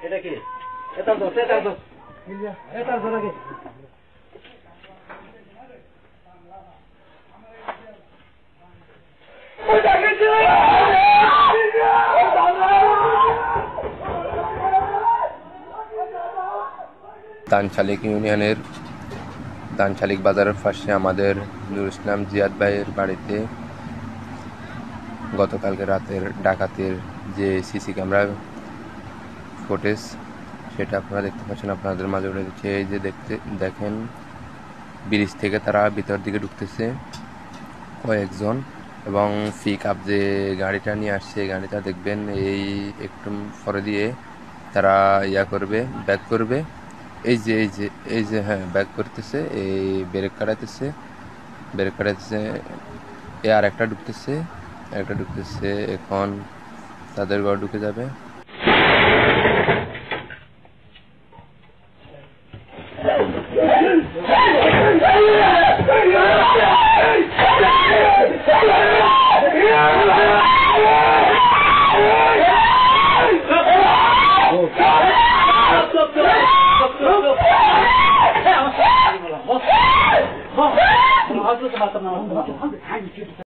এটা কি এটা দোষ এটা দোষ এটা দোষ নাকি দানশালিক ইউনিয়নের দানশালিক বাজারের পাশে আমাদের নুরুল ইসলাম জিয়াদ ভাইয়ের বাড়িতে গতকালকে রাতের ডাকাতের যে সিসি ক্যামেরা ফুটেজ সেটা আপনারা দেখতে পাচ্ছেন, আপনাদের মাঝে উঠে দিচ্ছে। এই যে দেখেন ব্রিজ থেকে তারা ভিতর দিকে ঢুকতেছে কয়েকজন, এবং পিক আপ যে গাড়িটা নিয়ে আসছে গাড়িটা দেখবেন এই একটু পরে দিয়ে তারা করবে, ব্যাক করবে। এই যে হ্যাঁ ব্যাক করতেছে, এই ব্রেক কাটাইতেছে আর একটা ঢুকতেছে এখন তাদের ঘর ঢুকে যাবে।